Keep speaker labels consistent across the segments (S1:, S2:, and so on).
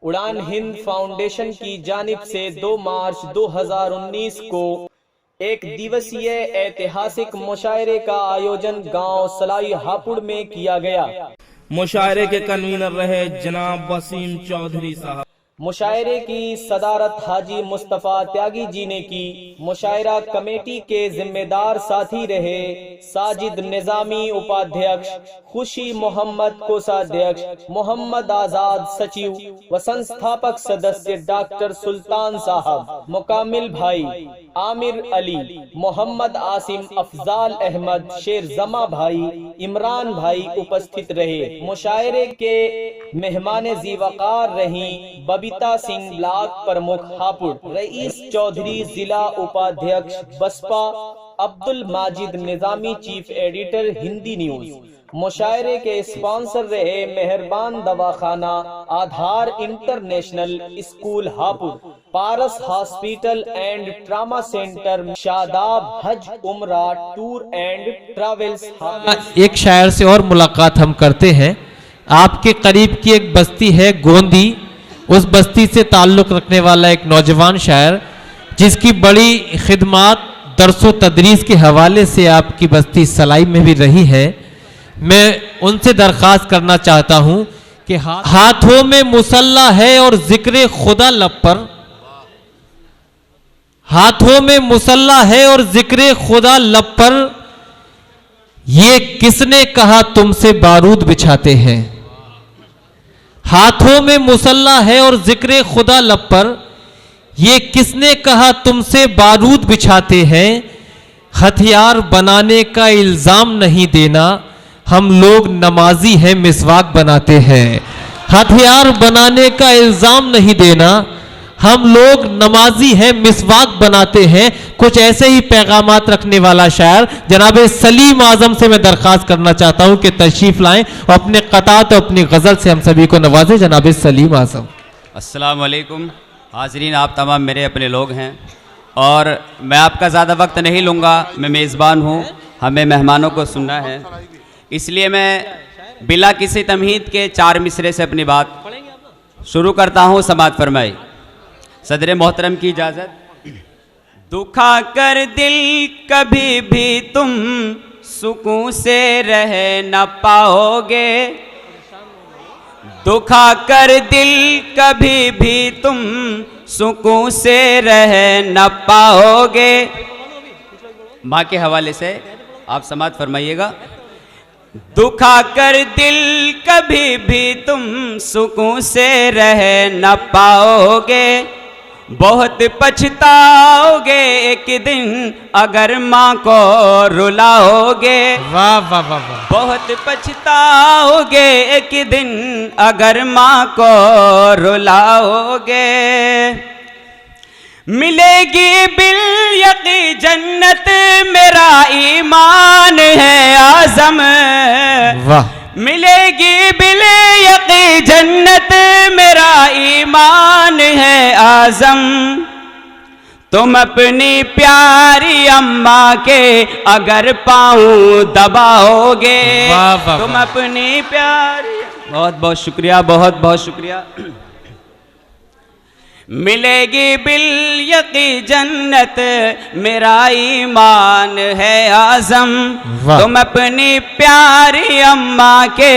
S1: उड़ान हिंद फाउंडेशन की जानिब से 2 मार्च 2019 को एक दिवसीय ऐतिहासिक मुशायरे का आयोजन गांव सलाई हापुड़ में किया गया।
S2: मुशायरे के कन्वीनर रहे जनाब वसीम चौधरी साहब।
S1: मुशायरे की सदारत हाजी मुस्तफा त्यागी जी ने की। मुशायरा कमेटी के जिम्मेदार साथी रहे साजिद निजामी उपाध्यक्ष, खुशी मोहम्मद कोषाध्यक्ष, मोहम्मद आजाद सचिव व संस्थापक सदस्य डॉक्टर सुल्तान साहब, मुकामिल भाई, आमिर अली, मोहम्मद आसिम, अफजाल अहमद, शेर जमा भाई, इमरान भाई उपस्थित रहे। मुशायरे के मेहमान जीवकार रही बबीता सिंह ब्लॉक प्रमुख हापुड़, रईस चौधरी जिला उपाध्यक्ष Baspa, Abdul Majid Nizami chief editor Hindi news. मुशायरे के स्पॉन्सर रहे Meharban Dawakhana, Aadhaar international school Hapur, Paras hospital and trauma centre, Shadab Hajj Umrah tour and travels Hapur.
S3: एक शायर से और मुलाकात हम करते हैं। आपके करीब की एक बस्ती है गोंदी, उस बस्ती से ताल्लुक़ रखने वाला एक नौजवान शायर जिसकी बड़ी खिदमात दरसो तदरीस के हवाले से आपकी बस्ती सलाई में भी रही है। मैं उनसे दरख्वास्त करना चाहता हूं कि हाथों में मुसल्ला है और जिक्र खुदा लब पर, हाथों में मुसल्ला है और जिक्र खुदा लब पर, ये किसने कहा तुमसे बारूद बिछाते हैं। हाथों में मुसल्ला है और जिक्र खुदा लब पर, ये किसने कहा तुमसे बारूद बिछाते हैं। हथियार बनाने का इल्जाम नहीं देना, हम लोग नमाजी हैं मिसवाक बनाते हैं। हथियार बनाने का इल्जाम नहीं देना, हम लोग नमाजी हैं मिसवाक बनाते हैं। कुछ ऐसे ही पैगामात रखने वाला शायर जनाब सलीम आजम से मैं दरख्वास्त करना चाहता हूं कि तशरीफ लाएं और अपने क़तात और अपनी गज़ल से हम सभी को नवाजें। जनाब सलीम आजम।
S4: अस्सलाम वालेकुम हाज़रीन, आप तमाम मेरे अपने लोग हैं और मैं आपका ज़्यादा वक्त नहीं लूँगा। मैं मेज़बान हूँ, हमें मेहमानों को सुनना है, इसलिए मैं बिला किसी तमहीद के 4 मिसरे से अपनी बात शुरू करता हूँ। समाअत फरमाई। सदर मोहतरम की इजाज़त। दुखा कर दिल कभी भी तुम सुकून से रह न पाओगे, दुखा कर दिल कभी भी तुम सुकून से रह न पाओगे। माँ के हवाले से आप समाअत फरमाइएगा। दुखा कर दिल कभी भी तुम सुकून से रह न पाओगे, बहुत पछताओगे एक दिन अगर माँ को रुलाओगे।
S3: वाह वाह वाह वाह।
S4: बहुत पछताओगे एक दिन अगर माँ को रुलाओगे। मिलेगी बिल यकी जन्नत मेरा ईमान है आज़म।
S3: वाह।
S4: मिलेगी बिल यकी जन्नत मेरा ईमान है आज़म। तुम अपनी प्यारी अम्मा के अगर पाँव दबाओगे। तुम अपनी प्यारी, बहुत बहुत शुक्रिया, बहुत बहुत शुक्रिया। मिलेगी बिल यकी जन्नत मेरा ईमान है आज़म। तुम अपनी प्यारी अम्मा के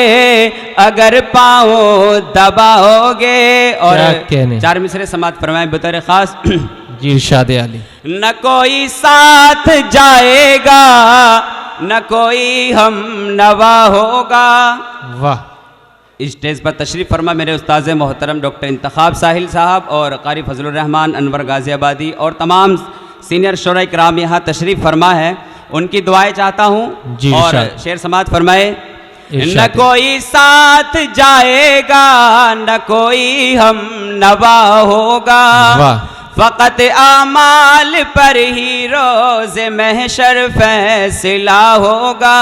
S4: अगर पाँव दबाओगे। और 4 मिसरे समाअत फरमाए बतौर खास।
S3: जी इरशाद आली।
S4: न कोई साथ जाएगा न कोई हम नवा होगा।
S3: वाह।
S4: स्टेज पर तशरीफ़ फरमा मेरे उस्ताज़ मोहतरम डॉक्टर इंतखाब साहिल साहब और क़ारी फजलुर रहमान अनवर गाज़ियाबादी और तमाम सीनियर शोरा इकराम यहाँ तशरीफ़ फरमा है, उनकी दुआएं चाहता हूँ। और शेर समाअत फरमाए। न कोई साथ जाएगा न कोई हम नवा होगा, फ़क़त आमाल पर ही रोज़ महशर फैसला होगा।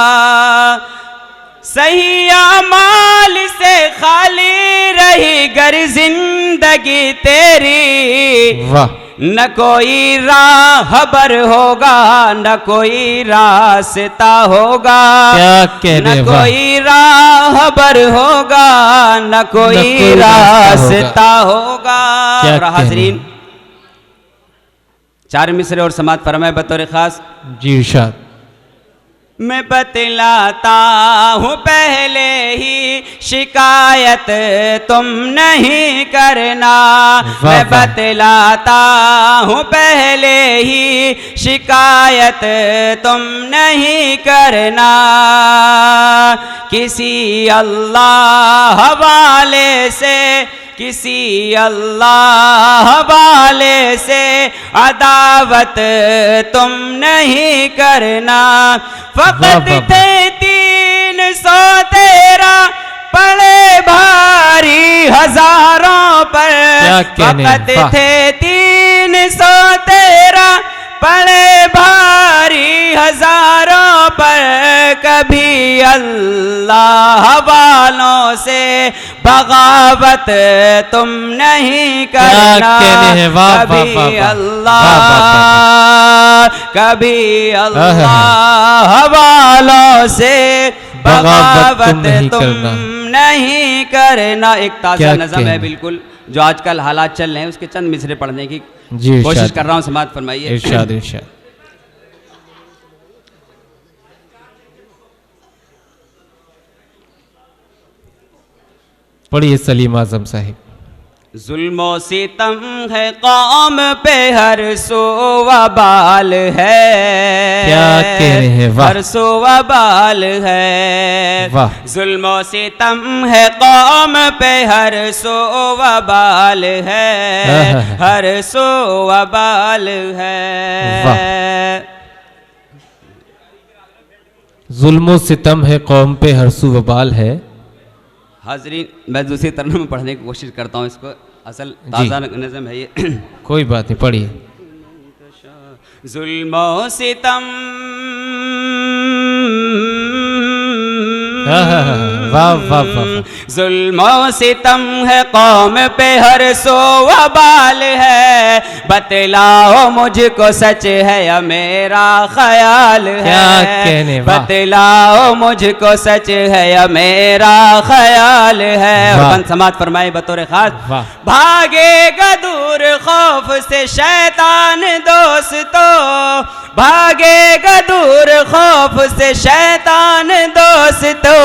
S4: सही आमाल से खाली रही गर जिंदगी तेरी, न कोई राहबर होगा, न कोई रास्ता होगा,
S3: क्या कहने,
S4: न
S3: वाह।
S4: कोई राहबर होगा, न कोई रास्ता होगा।
S3: क्या
S4: और
S3: कहने।
S4: हाजरीन, 4 मिसरे और समात फरमाए बतौर खास।
S3: जी इरशाद।
S4: मैं बतलाता हूँ पहले ही, शिकायत तुम नहीं करना।
S3: वाह,
S4: मैं
S3: वाह।
S4: बतलाता हूँ पहले ही, शिकायत तुम नहीं करना। किसी अल्लाह वाले से, किसी अल्लाह वाले से अदावत तुम नहीं करना। फकत
S3: वाह, वाह।
S4: थे 313 पड़े भारी हजारों पर।
S3: क्या कहने,
S4: फकत
S3: वाह।
S4: थे 313 पड़े भारी हजारों पर। कभी अल्लाह वालों से बगावत तुम नहीं करना।
S3: कहने हैं, वाह, वाह,
S4: कभी
S3: वाह, वाह।
S4: अल्लाह,
S3: वाह, वाह,
S4: कभी अल्लाह वालों से बगावत तुम नहीं करना। एक ताज़ा
S3: क्या
S4: नज़म है
S3: कहने।
S4: बिल्कुल, जो आजकल हालात चल रहे हैं उसके चंद मिसरे पढ़ने की
S3: जी
S4: कोशिश
S3: इरशाद।
S4: कर रहा हूँ। समात फरमाइए।
S3: इरशाद इरशाद। पढ़िए सलीम आजम साहिब।
S4: जुल्मो सितम है कौम पे हर सो वबाल है।
S3: क्या कह रहे हैं, वाह।
S4: हर सो वबाल है।
S3: वाह।
S4: जुल्मो सितम है कौम पे हर सो वबाल है। हर सो वबाल है।
S3: जुल्मो सितम है कौम पे हरसू वबाल है।
S4: हाजरीन, मैं दूसरी तरह में पढ़ने की कोशिश करता हूँ इसको, असल ताज़ा नज़म है ये।
S3: कोई बात नहीं, पढ़िए।
S4: जुल्मो सितम,
S3: वाह वाह वाह।
S4: जुल्मो सितम है कौम पे हर सो वबाल है। बतलाओ मुझको सच है या मेरा ख्याल है।
S3: क्या कहने, वाह।
S4: बतलाओ मुझको सच है या मेरा ख्याल है। और
S3: वाह।
S4: बंद समात फरमाए बतौर खास।
S3: वाह।
S4: भागेगा दूर खौफ से शैतान दोस्तों। भागेगा दूर खौफ से शैतान दोस्तों।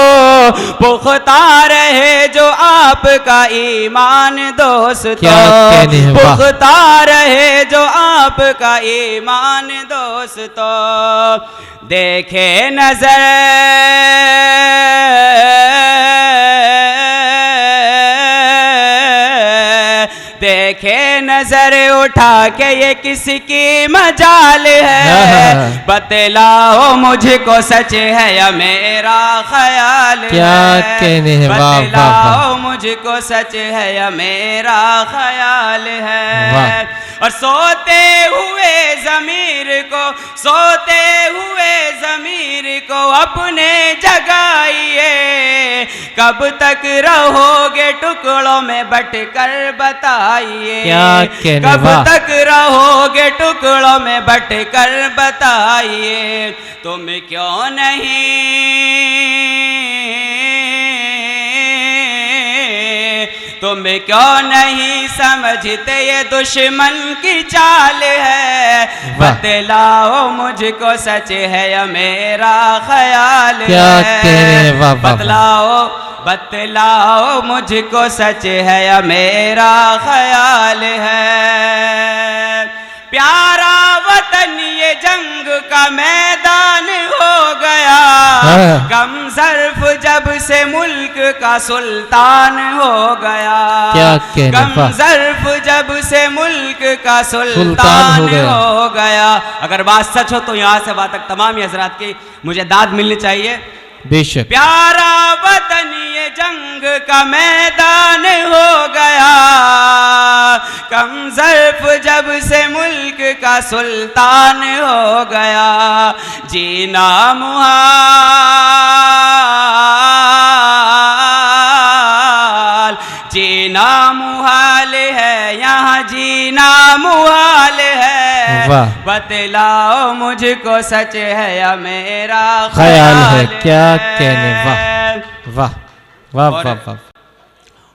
S4: पुख्ता रहे जो आपका ईमान दोस्तों।
S3: क्या कहने हैं, वाह।
S4: पुख्ता रहे जो आपका ईमान दोस्तों। देखे नजर, देखे नजर उठा के ये किसकी मजाल है। बतलाओ मुझको सच है या मेरा ख्याल है।
S3: क्या कहने हैं, वाह वाह वाह।
S4: बतलाओ मुझको सच है या मेरा ख्याल है। और सोते हुए ज़मीर को, सोते हुए ज़मीर को अपने जगाइए। कब तक रहोगे टुकड़ों में बट कर बताइए।
S3: क्या कहने,
S4: कब
S3: वाह।
S4: तक रहोगे टुकड़ों में बट कर बताइए। तुम क्यों नहीं, तुम क्यों नहीं समझते ये दुश्मन की चाल है। बतलाओ मुझको सच है या मेरा ख्याल
S3: क्या
S4: है।
S3: कह रहे हैं, वाह वाह।
S4: बतलाओ, बतलाओ मुझको सच है या मेरा ख्याल है। प्यारा वतन ये जंग का मैदान हो गया। कम ज़र्फ जब से मुल्क का सुल्तान हो गया।
S3: क्या कहने,
S4: कम
S3: वाह।
S4: ज़र्फ जब से मुल्क का सुल्तान हो गया। अगर बात सच हो तो यहाँ से बात तक तमाम हजरात की मुझे दाद मिलनी चाहिए।
S3: बेशक।
S4: प्यारा वतन ये जंग का मैदान हो गया। कम ज़र्फ जब से मुल्क का सुल्तान हो गया। जीना मुहाल, जीना मुहाल है यहाँ, जीना मुहाल
S3: वाह।
S4: बतलाओ मुझको सच है या मेरा
S3: ख्याल है, क्या कहने, वाह वाह वाह
S4: और-
S3: वाह वाह।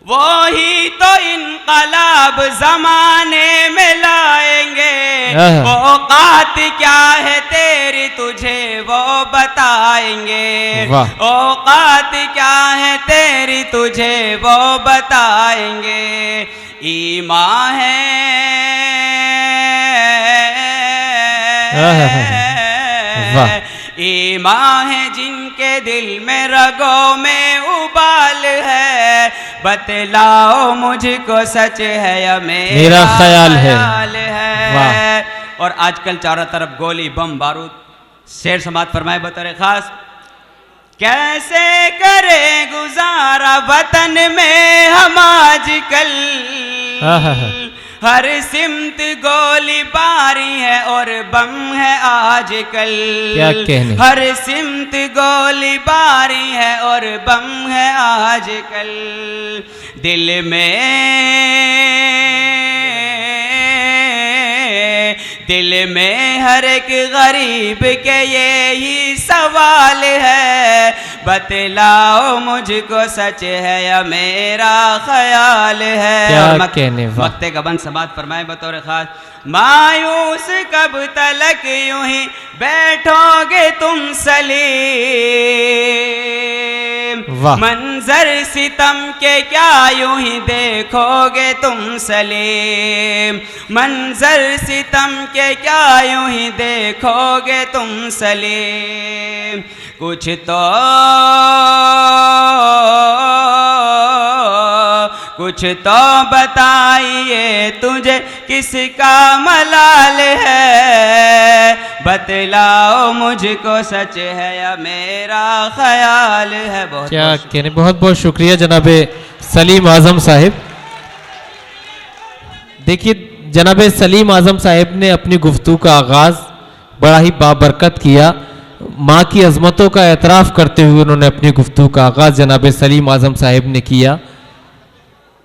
S4: वो ही तो इनकलाब जमाने में लाएंगे,
S3: आहा।
S4: औकात क्या है तेरी तुझे वो बताएंगे,
S3: वाह।
S4: औकात क्या है तेरी तुझे वो बताएंगे। ईमान है
S3: आहा। वाह।
S4: ईमान है जिनके दिल में रगों में उबाल है, बतलाओ मुझको सच है या मेरा
S3: ख्याल है। वाह।
S4: और आजकल चारों तरफ गोली बम बारूद, शेर समात फरमाए बतौर खास। कैसे करे गुजारा वतन में हम आजकल,
S3: आहा।
S4: हर सिमत गोली बारी है और बम है आजकल,
S3: क्या कहने।
S4: हर सिमत गोली बारी है और बम है आजकल। दिल में हर एक गरीब के यही सवाल है, बतलाओ मुझको सच है या मेरा ख्याल है।
S3: क्या
S4: और
S3: कहने, वाह।
S4: मक्ते का बंद समात फरमाए बतौर खास। मायूस कब तलक यूं ही बैठोगे तुम सलीम,
S3: वाह।
S4: मंजर सितम के क्या यूं ही देखोगे तुम सलीम, मंजर सितम के क्या यूं ही देखोगे तुम सलीम। कुछ तो बताइए तुझे किसका मलाल है, बतलाओ मुझको सच है या मेरा ख्याल है। बहुत
S3: क्या
S4: बहुत
S3: कहने, बहुत बहुत शुक्रिया जनाब सलीम आजम साहिब। देखिए जनाब सलीम आजम साहिब ने अपनी गुफ्तगू का आगाज बड़ा ही बाबरकत किया, माँ की अजमतों का एतराफ़ करते हुए उन्होंने अपनी गुफ्तगू का आगाज जनाब सलीम आजम साहिब ने किया।